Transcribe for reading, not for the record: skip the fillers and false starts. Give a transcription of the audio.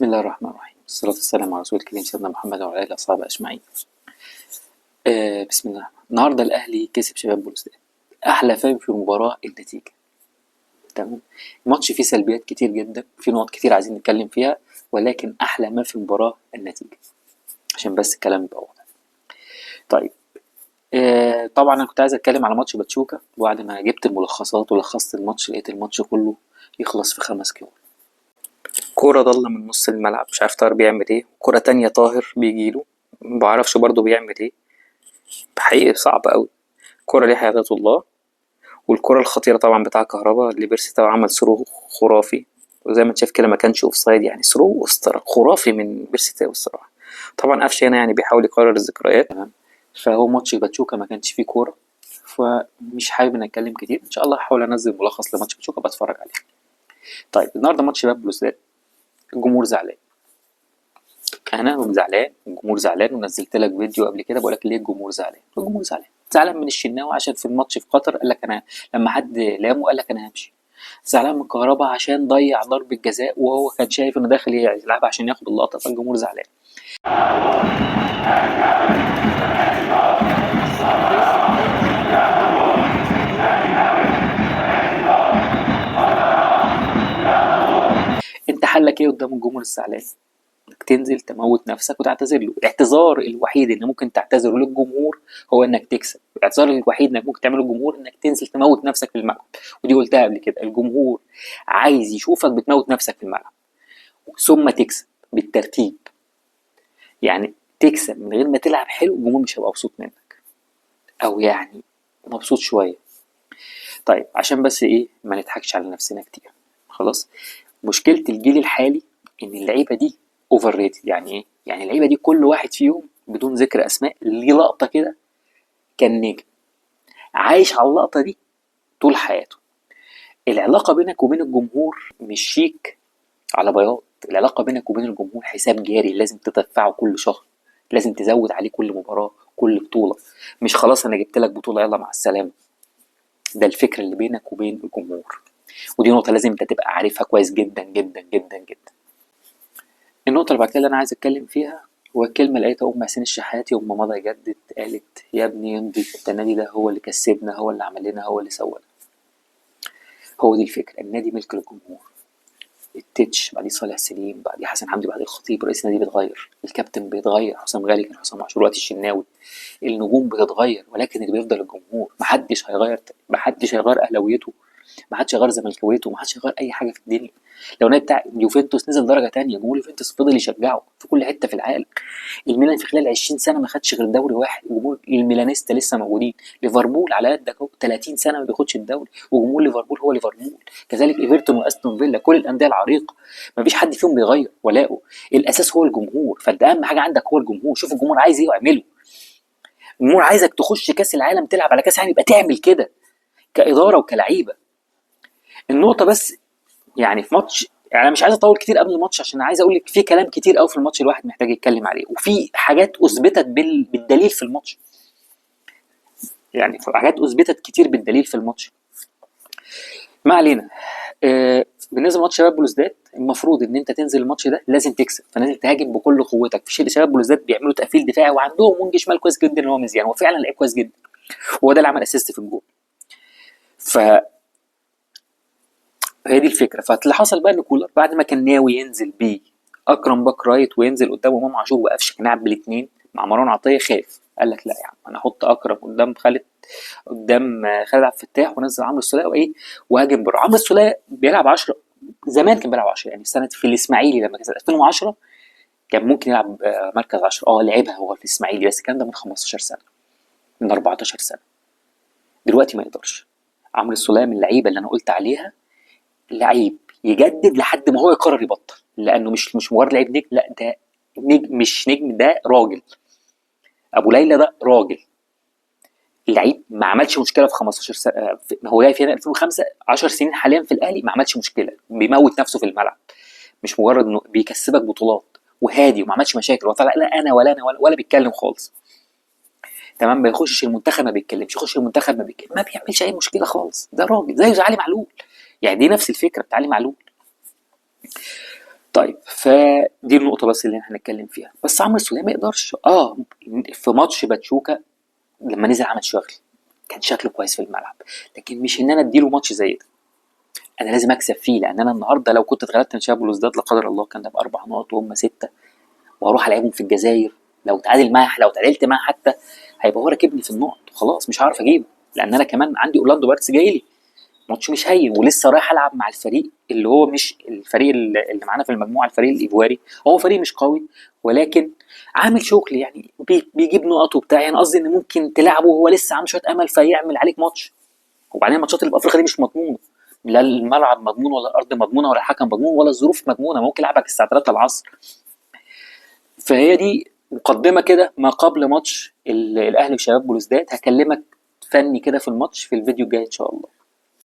بسم الله الرحمن الرحيم، والصلاة والسلام على رسول الكريم سيدنا محمد وعلى آله وصحبه أجمعين. بسم الله. النهارده الأهلي كسب شباب بلوزداد. أحلى فهم في المباراة النتيجة. تمام. الماتش فيه سلبيات كتير جدا، في نقط كتير عايزين نتكلم فيها، ولكن أحلى ما في المباراة النتيجة. عشان بس الكلام يبقى واضح. طيب. طبعا أنا كنت عايز أتكلم على ماتش باتشوكا، وبعد ما جبت الملخصات ولخصت الماتش لقيت الماتش كله يخلص في 5 كور. كورة ضالة من نص الملعب، مش عارف طاهر بيعمل ايه، كورة تانية طاهر بيجيله مبعرفش برضه بيعمل ايه، حقيقي صعب أوي. كورة ليها حياة الله. والكورة الخطيرة طبعا بتاع كهربا اللي بيرسي طبعا عمل ثرو خرافي، وزي ما انت شايف كده ما كانش اوف سايد، يعني ثرو خرافي من بيرسي تاو الصراحة. طبعا قفش هنا يعني بيحاول يكرر الذكريات. تمام. فهو ماتش باتشوكا ما كانش فيه كورة، فمش حابب ان اتكلم كتير. ان شاء الله هحاول انزل ملخص لماتش باتشوكا بتفرج عليه. طيب النهارده ماتش شباب بلوزداد، الجمهور زعلان. انا زعلان والجمهور زعلان، ونزلت لك فيديو قبل كده بقول لك ليه الجمهور زعلان. الجمهور زعلان من الشناوي عشان في الماتش في قطر قال لك انا لما حد لامه قال لك انا همشي. زعلان من كهربا عشان ضيع ضربة جزاء وهو كان شايف انه داخل يلعب عشان ياخد اللقطة، فالجمهور زعلان. انت حلك ايه قدام الجمهور الزعلان؟ انك تنزل تموت نفسك وتعتذر له. الاعتذار الوحيد اللي ممكن تعتذره للجمهور هو انك تكسب. الاعتذار الوحيد انك ممكن تعمله للجمهور انك تنزل تموت نفسك في الملعب، ودي قلتها قبل كده. الجمهور عايز يشوفك بتموت نفسك في الملعب ثم تكسب بالترتيب. يعني تكسب من غير ما تلعب حلو، الجمهور مش هيبقى مبسوط منك، او يعني مبسوط شويه. طيب عشان بس ايه ما نضحكش على نفسنا كتير. خلاص. مشكله الجيل الحالي ان اللعيبه دي اوفر ريتد. يعني ايه؟ يعني اللعيبه دي كل واحد فيهم بدون ذكر اسماء ليه لقطه كده كان نجم عايش على اللقطه دي طول حياته. العلاقه بينك وبين الجمهور مش شيك على بياض. العلاقه بينك وبين الجمهور حساب جاري لازم تدفعه كل شهر، لازم تزود عليه كل مباراه كل بطوله. مش خلاص انا جبت لك بطوله يلا مع السلامه. ده الفكر اللي بينك وبين الجمهور، ودي نقطه لازم انت تبقى عارفها كويس جدا جدا جدا جدا. النقطة اللي بعد كده اللي أنا عايز أتكلم فيها هو الكلمة اللي قالتها أم حسين الشحاتي وأم مضى جدت، قالت يا ابني يمضي، النادي ده هو اللي كسبنا، هو اللي عمل لنا، هو اللي سوى. هو دي الفكرة. النادي ملك للجمهور. التتش بعديه صالح سليم، بعديه حسن حمدي، بعديه الخطيب. رئيس النادي بيتغير، الكابتن بيتغير، حسام غالي كان حسام عاشور، وقت الشناوي. النجوم بتتغير، ولكن اللي بيفضل الجمهور. محدش هيغير أهلاويته، محدش هيغير زملكاويته، محدش هيغير أي حاجة في الدنيا. لو نادي بتاع يوفنتوس نزل درجة تانية، جمهور يوفنتوس فضل يشجعه في كل حتة في العالم. الميلان في خلال 20 سنة ما خدش غير دوري واحد، جمهور الميلانيستا لسه موجودين. ليفربول على قدك اهو 30 سنة ما بياخدش الدوري، وجمهور ليفربول هو ليفربول. كذلك ايفرتون واستون فيلا، كل الأندية العريقة ما فيش حد فيهم بيغير ولاؤه. الأساس هو الجمهور، فانت أهم حاجة عندك هو الجمهور. شوف الجمهور عايز ايه واعمله. الجمهور عايزك تخش كأس العالم، تلعب على كأس العالم، يبقى تعمل كده كإدارة وكلعيبة. النقطة بس يعني في ماتش، يعني انا مش عايز اطول كتير قبل الماتش عشان عايز اقول لك في كلام كتير قوي في الماتش الواحد محتاج يتكلم عليه، وفي حاجات اثبتت بالدليل في الماتش. يعني في حاجات اثبتت كتير بالدليل في الماتش. ما علينا. بالنسبه لماتش شباب بلوزداد، المفروض ان انت تنزل الماتش ده لازم تكسب، فلازم تهاجم بكل قوتك. في شباب بلوزداد بيعملوا تقفيل دفاعي، وعندهم وينج شمال كويس جدا اللي هو مزيان، هو فعلا لعيب كويس جدا، هو ده اللي عمل اسيست في الجول. ف هي دي الفكره. فاللي حصل بقى ان كولر بعد ما كان ناوي ينزل بيه اكرم باك رايت وينزل قدام امام عاشور وقفش، كان قاعد بالاثنين مع مروان عطيه، خاف قال لك لا يا عم انا احط اكرم قدام خالد، قدام خالد عبد الفتاح، ونزل عمرو السوليه وايه وهاجم بره. عمرو السوليه بيلعب 10، زمان كان بيلعب 10، يعني سنه في الاسماعيلي لما كان 2010 كان ممكن يلعب مركز 10. لعبها هو في الاسماعيلي، بس الكلام ده من 15 سنه، من 14 سنه. دلوقتي ما يقدرش. عمرو السوليه من اللعيبه اللي انا قلت عليها لعيب يجدد لحد ما هو يقرر يبطل، لانه مش مجرد لعيب نجم، لا ده نجم، مش نجم، ده راجل. ابو ليلى ده راجل. اللعيب ما عملش مشكله في 15 سنه، هو جاي في 2005، 10 سنين حاليا في الاهلي ما عملش مشكله، بيموت نفسه في الملعب، مش مجرد انه بيكسبك بطولات، وهادي وما عملش مشاكل وطلع لا انا ولا انا ولا بيتكلم خالص. تمام. ما يخشش المنتخب ما بيتكلمش، يخش المنتخب ما بيتكلم، ما بيعملش اي مشكله خالص. ده راجل زي علي معلول، يعني دي نفس الفكره بتاع علي معلول. طيب فدي النقطة بس اللي احنا هنتكلم فيها. بس عمرو السولية ما يقدرش في ماتش باتشوكا لما نزل عمل شغل، كان شكله كويس في الملعب، لكن مش ان انا اديله ماتش زي ده، انا لازم اكسب فيه، لان انا النهارده لو كنت اتغلبت من شباب بلوزداد لا قدر الله كان ده باربع نقط وهم 6، واروح العبهم في الجزائر، لو تعادلت معاه حتى هيبقى هو راكبني في النقط وخلاص مش هعرف اجيبه، لان انا كمان عندي اورلاندو بارتس جاي لي ماتش مش هين، ولسه رايح العب مع الفريق اللي هو مش الفريق اللي معانا في المجموعه، الفريق الايفواري هو فريق مش قوي ولكن عامل شغل يعني بيجيب نقط وبتاع، يعني قصدي ان ممكن تلعبه وهو لسه عنده شويه امل فيعمل عليك ماتش. وبعدين الماتشات اللي في افريقيا دي مش مضمونه، لا الملعب مضمون ولا الارض مضمونه ولا الحكم مضمون ولا الظروف مضمونه، ممكن يلعبك الساعه 3 العصر. فهي دي مقدمه كده ما قبل ماتش الاهلي وشباب بلوزداد. هكلمك فني كده في الماتش في الفيديو الجاي ان شاء الله.